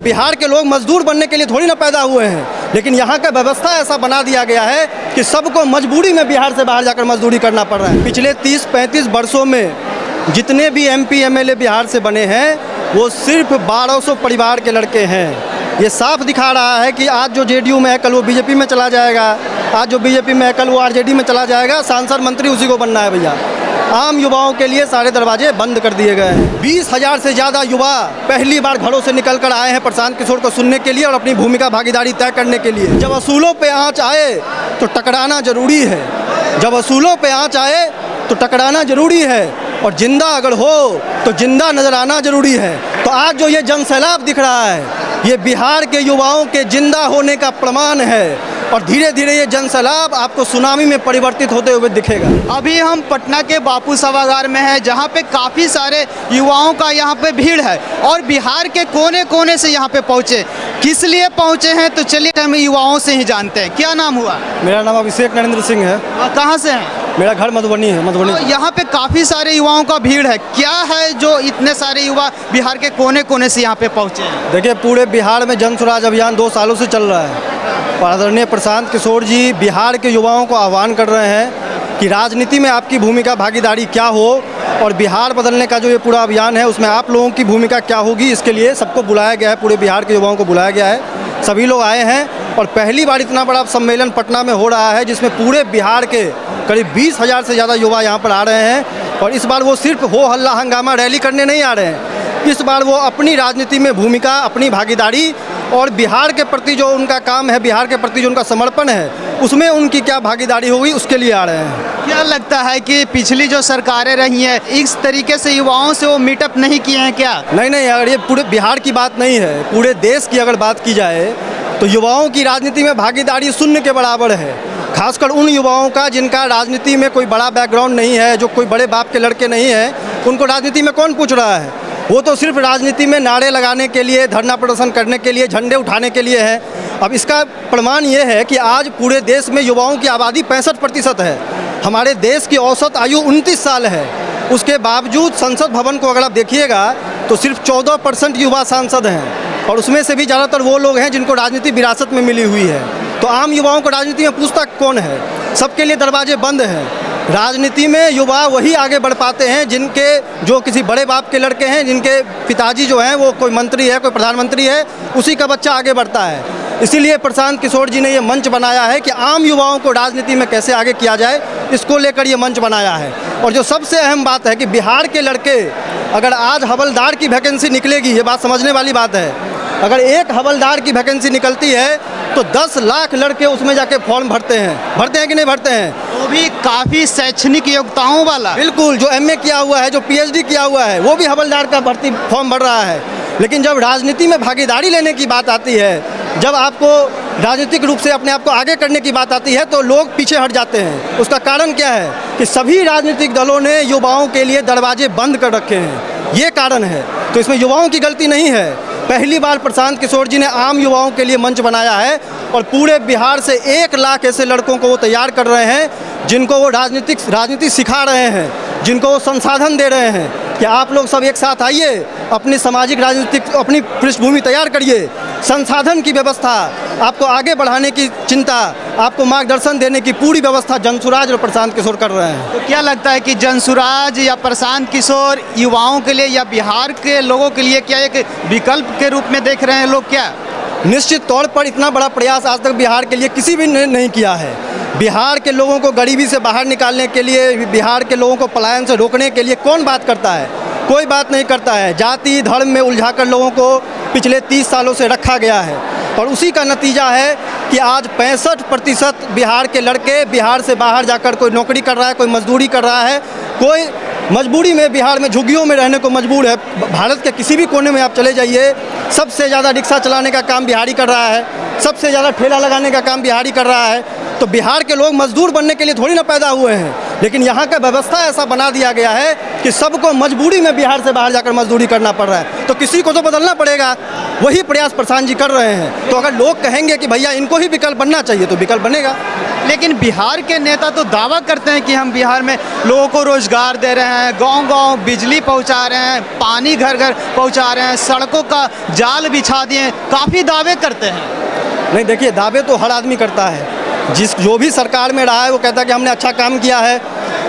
बिहार के लोग मजदूर बनने के लिए थोड़ी ना पैदा हुए हैं, लेकिन यहाँ का व्यवस्था ऐसा बना दिया गया है कि सबको मजबूरी में बिहार से बाहर जाकर मजदूरी करना पड़ रहा है। पिछले 30-35 वर्षों में जितने भी MP MLA बिहार से बने हैं वो सिर्फ 1200 परिवार के लड़के हैं। ये साफ दिखा रहा है कि आज जो JDU में है कल वो BJP में चला जाएगा, आज जो BJP में है कल वो RJD में चला जाएगा। सांसद मंत्री उसी को बनना है भैया। आम युवाओं के लिए सारे दरवाजे बंद कर दिए गए हैं। 20,000 से ज़्यादा युवा पहली बार घरों से निकल कर आए हैं प्रशांत किशोर को सुनने के लिए और अपनी भूमिका भागीदारी तय करने के लिए। जब असूलों पे आँच आए तो टकराना जरूरी है, जब असूलों पे आँच आए तो टकराना जरूरी है, और जिंदा अगर हो तो जिंदा नजर आना जरूरी है। तो आज जो ये जन सैलाब दिख रहा है ये बिहार के युवाओं के जिंदा होने का प्रमाण है, और धीरे धीरे ये जन सैलाब आपको सुनामी में परिवर्तित होते हुए दिखेगा। अभी हम पटना के बापू सभागार में हैं, जहां पे काफ़ी सारे युवाओं का यहां पे भीड़ है और बिहार के कोने कोने से यहां पे पहुंचे। किस लिए पहुंचे हैं तो चलिए हम युवाओं से ही जानते हैं। क्या नाम हुआ? मेरा नाम अभिषेक नरेंद्र सिंह है। कहाँ से हैं? मेरा घर मधुबनी है। मधुबनी तो यहाँ पे काफ़ी सारे युवाओं का भीड़ है। क्या है जो इतने सारे युवा बिहार के कोने कोने से यहाँ पे पहुँचे हैं? देखिए, पूरे बिहार में जन स्वराज अभियान 2 सालों से चल रहा है और आदरणीय प्रशांत किशोर जी बिहार के युवाओं को आह्वान कर रहे हैं कि राजनीति में आपकी भूमिका भागीदारी क्या हो, और बिहार बदलने का जो ये पूरा अभियान है उसमें आप लोगों की भूमिका क्या होगी। इसके लिए सबको बुलाया गया है, पूरे बिहार के युवाओं को बुलाया गया है। सभी लोग आए हैं और पहली बार इतना बड़ा सम्मेलन पटना में हो रहा है जिसमें पूरे बिहार के करीब 20,000 से ज़्यादा युवा यहाँ पर आ रहे हैं। और इस बार वो सिर्फ हो हल्ला हंगामा रैली करने नहीं आ रहे हैं, इस बार वो अपनी राजनीति में भूमिका, अपनी भागीदारी और बिहार के प्रति जो उनका काम है, बिहार के प्रति जो उनका समर्पण है उसमें उनकी क्या भागीदारी होगी उसके लिए आ रहे हैं। क्या लगता है कि पिछली जो सरकारें रही हैं इस तरीके से युवाओं से वो मीटअप नहीं किए हैं क्या? नहीं, अगर ये पूरे बिहार की बात नहीं है, पूरे देश की अगर बात की जाए तो युवाओं की राजनीति में भागीदारी शून्य के बराबर है। खासकर उन युवाओं का जिनका राजनीति में कोई बड़ा बैकग्राउंड नहीं है, जो कोई बड़े बाप के लड़के नहीं हैं, उनको राजनीति में कौन पूछ रहा है। वो तो सिर्फ राजनीति में नारे लगाने के लिए, धरना प्रदर्शन करने के लिए, झंडे उठाने के लिए है। अब इसका प्रमाण ये है कि आज पूरे देश में युवाओं की आबादी 65% है। हमारे देश की औसत आयु 29 साल है। उसके बावजूद संसद भवन को अगर आप देखिएगा तो सिर्फ 14% युवा सांसद हैं, और उसमें से भी ज़्यादातर वो लोग हैं जिनको राजनीति विरासत में मिली हुई है। तो आम युवाओं को राजनीति में पूछता कौन है? सबके लिए दरवाजे बंद हैं। राजनीति में युवा वही आगे बढ़ पाते हैं जिनके जो किसी बड़े बाप के लड़के हैं, जिनके पिताजी जो हैं वो कोई मंत्री है, कोई प्रधानमंत्री है, उसी का बच्चा आगे बढ़ता है। इसीलिए प्रशांत किशोर जी ने ये मंच बनाया है कि आम युवाओं को राजनीति में कैसे आगे किया जाए, इसको लेकर ये मंच बनाया है। और जो सबसे अहम बात है कि बिहार के लड़के, अगर आज हवलदार की वैकेंसी निकलेगी, ये बात समझने वाली बात है, अगर एक हवलदार की वैकेंसी निकलती है तो 10 लाख लड़के उसमें जाके फॉर्म भरते हैं कि नहीं भरते हैं? वो भी काफ़ी शैक्षणिक योग्यताओं वाला। बिल्कुल, जो MA किया हुआ है, जो PhD किया हुआ है, वो भी हवलदार का भर्ती फॉर्म भर रहा है। लेकिन जब राजनीति में भागीदारी लेने की बात आती है, जब आपको राजनीतिक रूप से अपने आप को आगे करने की बात आती है तो लोग पीछे हट जाते हैं। उसका कारण क्या है कि सभी राजनीतिक दलों ने युवाओं के लिए दरवाजे बंद कर रखे हैं, ये कारण है। तो इसमें युवाओं की गलती नहीं है। पहली बार प्रशांत किशोर जी ने आम युवाओं के लिए मंच बनाया है और पूरे बिहार से 1 लाख ऐसे लड़कों को वो तैयार कर रहे हैं जिनको वो राजनीति सिखा रहे हैं, जिनको वो संसाधन दे रहे हैं कि आप लोग सब एक साथ आइए, अपनी सामाजिक राजनीतिक अपनी पृष्ठभूमि तैयार करिए, संसाधन की व्यवस्था, आपको आगे बढ़ाने की चिंता, आपको मार्गदर्शन देने की पूरी व्यवस्था जनसुराज और प्रशांत किशोर कर रहे हैं। तो क्या लगता है कि जनसुराज या प्रशांत किशोर युवाओं के लिए या बिहार के लोगों के लिए क्या एक विकल्प के रूप में देख रहे हैं लोग क्या? निश्चित तौर पर इतना बड़ा प्रयास आज तक बिहार के लिए किसी भी ने नहीं किया है। बिहार के लोगों को गरीबी से बाहर निकालने के लिए, बिहार के लोगों को पलायन से रोकने के लिए कौन बात करता है? कोई बात नहीं करता है। जाति धर्म में उलझाकर लोगों को पिछले 30 सालों से रखा गया है, और उसी का नतीजा है कि आज 65% बिहार के लड़के बिहार से बाहर जाकर कोई नौकरी कर रहा है, कोई मजदूरी कर रहा है, कोई मजबूरी में बिहार में झुग्गियों में रहने को मजबूर है। भारत के किसी भी कोने में आप चले जाइए, सबसे ज़्यादा रिक्शा चलाने का काम बिहारी कर रहा है, सबसे ज़्यादा ठेला लगाने का काम बिहारी कर रहा है। तो बिहार के लोग मजदूर बनने के लिए थोड़ी ना पैदा हुए हैं, लेकिन यहाँ का व्यवस्था ऐसा बना दिया गया है कि सबको मजबूरी में बिहार से बाहर जाकर मजदूरी करना पड़ रहा है। तो किसी को तो बदलना पड़ेगा। वही प्रयास प्रशांत जी कर रहे हैं। तो अगर लोग कहेंगे कि भैया इनको ही विकल्प बनना चाहिए तो विकल्प बनेगा। लेकिन बिहार के नेता तो दावा करते हैं कि हम बिहार में लोगों को रोजगार दे रहे हैं, गांव-गांव बिजली पहुंचा रहे हैं, पानी घर-घर पहुंचा रहे हैं, सड़कों का जाल बिछा दिए हैं, काफ़ी दावे करते हैं। नहीं देखिए, दावे तो हर आदमी करता है, जो भी सरकार में रहा है वो कहता है कि हमने अच्छा काम किया है।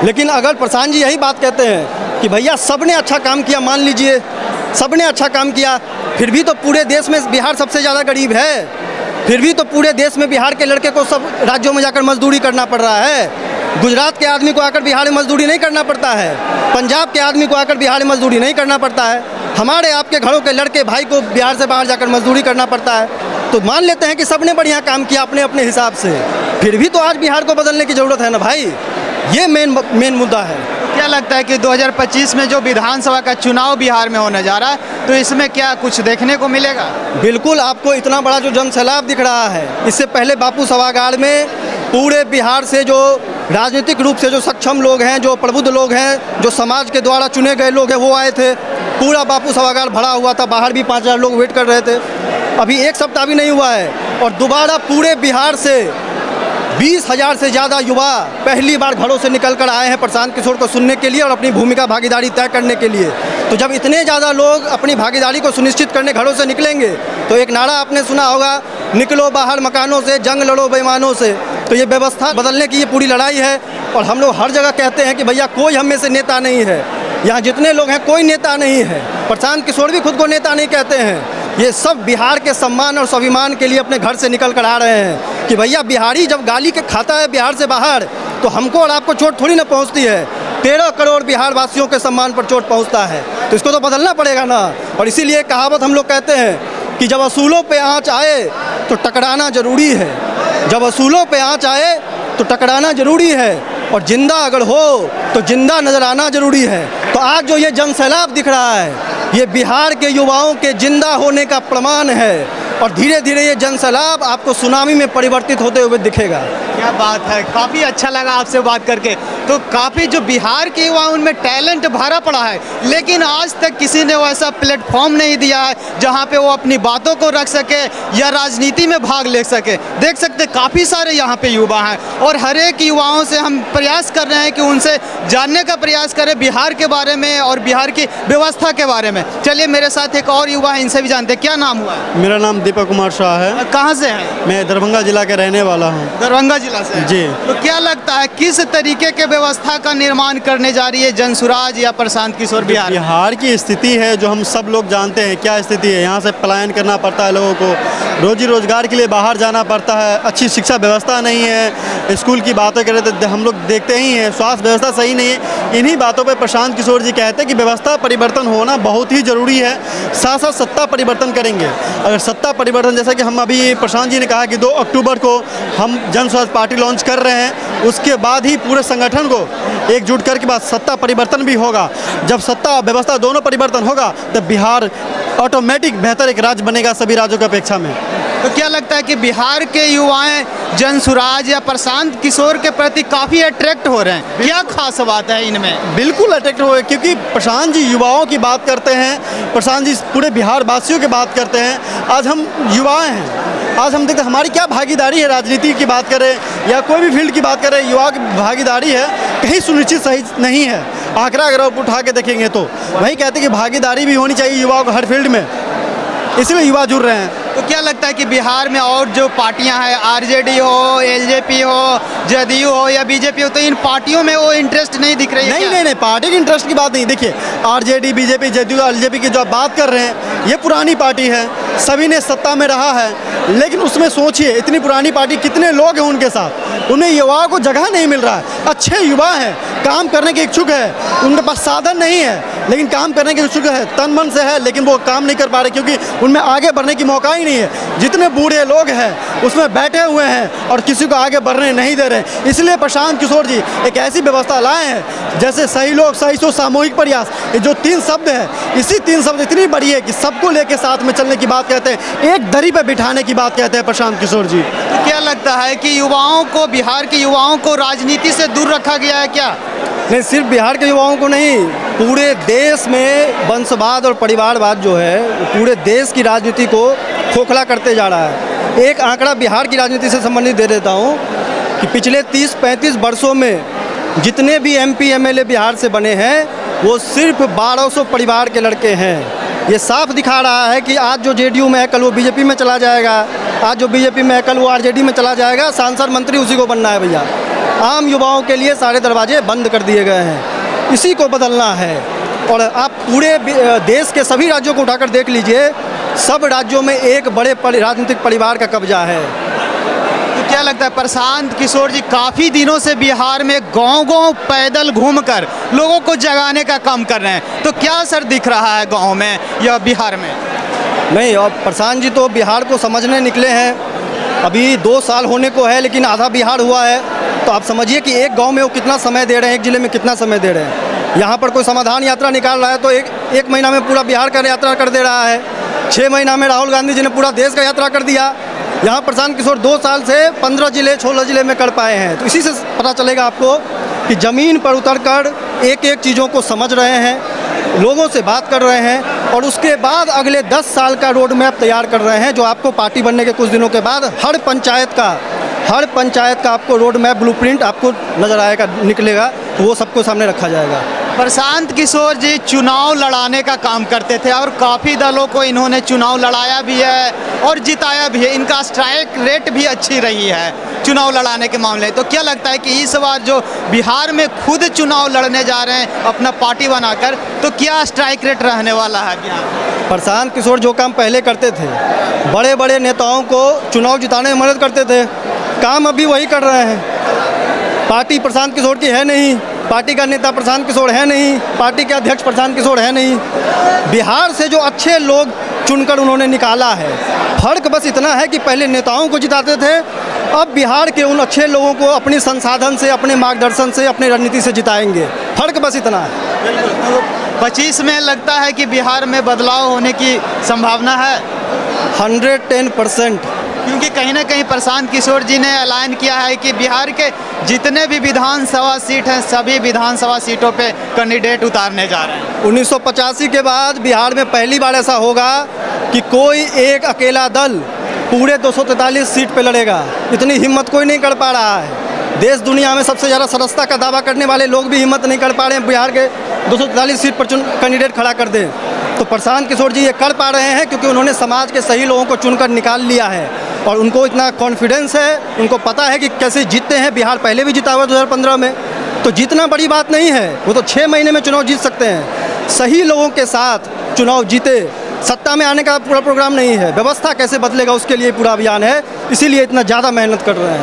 लेकिन अगर प्रशांत जी यही बात कहते हैं कि भैया सबने अच्छा काम किया, मान लीजिए सबने अच्छा काम किया, फिर भी तो पूरे देश में बिहार सबसे ज़्यादा गरीब है, फिर भी तो पूरे देश में बिहार के लड़के को सब राज्यों में जाकर मजदूरी करना पड़ रहा है। गुजरात के आदमी को आकर बिहार में मजदूरी नहीं करना पड़ता है, पंजाब के आदमी को आकर बिहार में मजदूरी नहीं करना पड़ता है, हमारे आपके घरों के लड़के भाई को बिहार से बाहर जाकर मजदूरी करना पड़ता है। तो मान लेते हैं कि सबने बढ़िया काम किया अपने अपने हिसाब से, फिर भी तो आज बिहार को बदलने की ज़रूरत है ना भाई, ये मेन मुद्दा है। क्या लगता है कि 2025 में जो विधानसभा का चुनाव बिहार में होने जा रहा है तो इसमें क्या कुछ देखने को मिलेगा? बिल्कुल, आपको इतना बड़ा जो जन सैलाब दिख रहा है, इससे पहले बापू सभागार में पूरे बिहार से जो राजनीतिक रूप से जो सक्षम लोग हैं, जो प्रबुद्ध लोग हैं, जो समाज के द्वारा चुने गए लोग हैं, वो आए थे। पूरा बापू सभागार भरा हुआ था, बाहर भी 5000 लोग वेट कर रहे थे। अभी एक सप्ताह भी नहीं हुआ है और दोबारा पूरे बिहार से 20,000 से ज़्यादा युवा पहली बार घरों से निकल कर आए हैं प्रशांत किशोर को सुनने के लिए और अपनी भूमिका भागीदारी तय करने के लिए। तो जब इतने ज़्यादा लोग अपनी भागीदारी को सुनिश्चित करने घरों से निकलेंगे तो एक नारा आपने सुना होगा, निकलो बाहर मकानों से, जंग लड़ो बेईमानों से। तो ये व्यवस्था बदलने की ये पूरी लड़ाई है और हम लोग हर जगह कहते हैं कि भैया कोई हम में से नेता नहीं है, यहाँ जितने लोग हैं कोई नेता नहीं है। प्रशांत किशोर भी खुद को नेता नहीं कहते हैं, ये सब बिहार के सम्मान और स्वाभिमान के लिए अपने घर से निकल कर आ रहे हैं कि भैया बिहारी जब गाली के खाता है बिहार से बाहर तो हमको और आपको चोट थोड़ी ना पहुंचती है, 13 करोड़ बिहार वासियों के सम्मान पर चोट पहुंचता है। तो इसको तो बदलना पड़ेगा ना। और इसीलिए कहावत हम लोग कहते हैं कि जब असूलों पे आँच आए तो टकराना ज़रूरी है, जब असूलों पे आँच आए तो टकराना ज़रूरी है और जिंदा अगर हो तो जिंदा नज़र आना ज़रूरी है। तो आज जो ये जन सैलाब दिख रहा है ये बिहार के युवाओं के जिंदा होने का प्रमाण है और धीरे धीरे ये जन सैलाब आपको सुनामी में परिवर्तित होते हुए दिखेगा। क्या बात है, काफ़ी अच्छा लगा आपसे बात करके। तो काफ़ी जो बिहार के युवा उनमें टैलेंट भरा पड़ा है, लेकिन आज तक किसी ने वैसा प्लेटफॉर्म नहीं दिया है जहां पे वो अपनी बातों को रख सके या राजनीति में भाग ले सके। देख सकते काफ़ी सारे यहाँ पे युवा हैं और हर एक युवाओं से हम प्रयास कर रहे हैं कि उनसे जानने का प्रयास करें बिहार के बारे में और बिहार की व्यवस्था के बारे में। चलिए मेरे साथ एक और युवा है, इनसे भी जानते हैं। क्या नाम हुआ है? मेरा नाम दीपक कुमार शाह है। कहाँ से हैं? मैं दरभंगा जिला के रहने वाला हूँ। दरभंगा जिला से? जी। तो क्या लगता है किस तरीके के व्यवस्था का निर्माण करने जा रही है जनसुराज या प्रशांत किशोर बिहार? बिहार की स्थिति है जो हम सब लोग जानते हैं क्या स्थिति है। यहाँ से पलायन करना पड़ता है लोगों को, रोजी रोजगार के लिए बाहर जाना पड़ता है, अच्छी शिक्षा व्यवस्था नहीं है, स्कूल की बातें करें तो हम लोग देखते ही हैं, स्वास्थ्य व्यवस्था सही नहीं है। इन्हीं बातों पर प्रशांत किशोर जी कहते हैं कि व्यवस्था परिवर्तन होना बहुत ही ज़रूरी है, साथ साथ सत्ता परिवर्तन करेंगे। अगर सत्ता परिवर्तन जैसा कि हम अभी प्रशांत जी ने कहा कि 2 अक्टूबर को हम जन स्वराज पार्टी लॉन्च कर रहे हैं, उसके बाद ही पूरे संगठन को एकजुट करके बाद सत्ता परिवर्तन भी होगा। जब सत्ता व्यवस्था दोनों परिवर्तन होगा तब बिहार ऑटोमेटिक बेहतर एक राज्य बनेगा सभी राज्यों की अपेक्षा में। तो क्या लगता है कि बिहार के युवाएं जनसुराज या प्रशांत किशोर के प्रति काफ़ी अट्रैक्ट हो रहे हैं? क्या खास बात है इनमें? बिल्कुल अट्रैक्ट हुए क्योंकि प्रशांत जी युवाओं की बात करते हैं, प्रशांत जी पूरे बिहार वासियों की बात करते हैं। आज हम युवा हैं, आज हम देखते हैं हमारी क्या भागीदारी है, राजनीति की बात करें या कोई भी फील्ड की बात करें, युवा की भागीदारी है कहीं सुनिश्चित सही नहीं है। आंकड़ा अगर आप उठा के देखेंगे तो वही कहते हैं कि भागीदारी भी होनी चाहिए युवाओं को हर फील्ड में, इसलिए युवा जुड़ रहे हैं। तो क्या लगता है कि बिहार में और जो पार्टियां हैं, आरजेडी हो, एलजेपी हो, जदयू हो या बीजेपी हो, तो इन पार्टियों में वो इंटरेस्ट नहीं दिख रही है? नहीं, पार्टी की इंटरेस्ट की बात नहीं। देखिए आरजेडी, बीजेपी, जदयू, एलजेपी की जो आप बात कर रहे हैं ये पुरानी पार्टी है, सभी ने सत्ता में रहा है, लेकिन उसमें सोचिए इतनी पुरानी पार्टी कितने लोग हैं उनके साथ, उन्हें युवाओं को जगह नहीं मिल रहा है। अच्छे युवा हैं, काम करने के इच्छुक है, उनके पास साधन नहीं है लेकिन काम करने के इच्छुक है, तन मन से है, लेकिन वो काम नहीं कर पा रहे क्योंकि उनमें आगे बढ़ने की मौका ही नहीं है। जितने बूढ़े लोग हैं उसमें बैठे हुए हैं और किसी को आगे बढ़ने नहीं दे रहे। इसलिए प्रशांत किशोर जी एक ऐसी व्यवस्था लाए हैं जैसे सही लोग, सही सोच, सामूहिक प्रयास, ये जो 3 शब्द हैं, इसी 3 शब्द इतनी बड़ी है कि सबको लेके साथ में चलने की बात कहते हैं, एक दरी पर बिठाने की बात कहते हैं प्रशांत किशोर जी। तो क्या लगता है कि युवाओं को, बिहार के युवाओं को राजनीति से दूर रखा गया है क्या? नहीं, सिर्फ बिहार के युवाओं को नहीं, पूरे देश में वंशवाद और परिवारवाद जो है वो पूरे देश की राजनीति को खोखला करते जा रहा है। एक आंकड़ा बिहार की राजनीति से संबंधित दे देता हूँ कि पिछले 30-35 वर्षों में जितने भी MP MLA बिहार से बने हैं वो सिर्फ 1200 परिवार के लड़के हैं। ये साफ दिखा रहा है कि आज जो JDU में है कल वो BJP में चला जाएगा, आज जो BJP में है कल वो RJD में चला जाएगा, सांसद मंत्री उसी को बनना है भैया। आम युवाओं के लिए सारे दरवाजे बंद कर दिए गए हैं, इसी को बदलना है। और आप पूरे देश के सभी राज्यों को उठाकर देख लीजिए, सब राज्यों में एक बड़े राजनीतिक परिवार का कब्जा है। तो क्या लगता है प्रशांत किशोर जी काफ़ी दिनों से बिहार में गांव-गांव पैदल घूमकर लोगों को जगाने का काम कर रहे हैं, तो क्या असर दिख रहा है गांव में या बिहार में? नहीं, और प्रशांत जी तो बिहार को समझने निकले हैं। अभी 2 साल होने को है लेकिन आधा बिहार हुआ है, तो आप समझिए कि एक गांव में वो कितना समय दे रहे हैं, एक ज़िले में कितना समय दे रहे हैं। यहाँ पर कोई समाधान यात्रा निकाल रहा है तो एक महीना में पूरा बिहार का यात्रा कर दे रहा है। 6 महीना में राहुल गांधी जी ने पूरा देश का यात्रा कर दिया। यहाँ प्रशांत किशोर 2 साल से 15 ज़िले 16 ज़िले में कर पाए हैं। तो इसी से पता चलेगा आपको कि ज़मीन पर उतरकर एक एक चीज़ों को समझ रहे हैं, लोगों से बात कर रहे हैं और उसके बाद अगले 10 साल का रोड मैप तैयार कर रहे हैं, जो आपको पार्टी बनने के कुछ दिनों के बाद हर पंचायत का आपको रोड मैप ब्लूप्रिंट आपको नज़र आएगा, निकलेगा, तो वो सबको सामने रखा जाएगा। प्रशांत किशोर जी चुनाव लड़ाने का काम करते थे और काफ़ी दलों को इन्होंने चुनाव लड़ाया भी है और जिताया भी है। इनका स्ट्राइक रेट भी अच्छी रही है चुनाव लड़ाने के मामले। तो क्या लगता है कि इस बार जो बिहार में खुद चुनाव लड़ने जा रहे हैं अपना पार्टी बनाकर, तो क्या स्ट्राइक रेट रहने वाला है बिहार? प्रशांत किशोर जो काम पहले करते थे, बड़े बड़े नेताओं को चुनाव जिताने में मदद करते थे, काम अभी वही कर रहे हैं। पार्टी प्रशांत किशोर की है नहीं, पार्टी का नेता प्रशांत किशोर है नहीं, पार्टी के अध्यक्ष प्रशांत किशोर है नहीं। बिहार से जो अच्छे लोग चुनकर उन्होंने निकाला है, फर्क बस इतना है कि पहले नेताओं को जिताते थे, अब बिहार के उन अच्छे लोगों को अपने संसाधन से, अपने मार्गदर्शन से, अपनी रणनीति से जिताएंगे। फर्क बस इतना है। 25 में लगता है कि बिहार में बदलाव होने की संभावना है 110%। क्योंकि कहीं ना कहीं प्रशांत किशोर जी ने ऐलान किया है कि बिहार के जितने भी विधानसभा सीट हैं सभी विधानसभा सीटों पे कैंडिडेट उतारने जा रहे हैं। 1985 के बाद बिहार में पहली बार ऐसा होगा कि कोई एक अकेला दल पूरे 243 सीट पे लड़ेगा। इतनी हिम्मत कोई नहीं कर पा रहा है। देश दुनिया में सबसे ज़्यादा सदस्यता का दावा करने वाले लोग भी हिम्मत नहीं कर पा रहे हैं बिहार के 243 सीट पर कैंडिडेट खड़ा कर दें। तो प्रशांत किशोर जी ये कर पा रहे हैं क्योंकि उन्होंने समाज के सही लोगों को चुनकर निकाल लिया है और उनको इतना कॉन्फिडेंस है, उनको पता है कि कैसे जीतते हैं। बिहार पहले भी जीता हुआ 2015 में, तो जीतना बड़ी बात नहीं है, वो तो 6 महीने में चुनाव जीत सकते हैं। सही लोगों के साथ चुनाव जीते, सत्ता में आने का पूरा प्रोग्राम नहीं है, व्यवस्था कैसे बदलेगा उसके लिए पूरा अभियान है, इसीलिए इतना ज़्यादा मेहनत कर रहे हैं।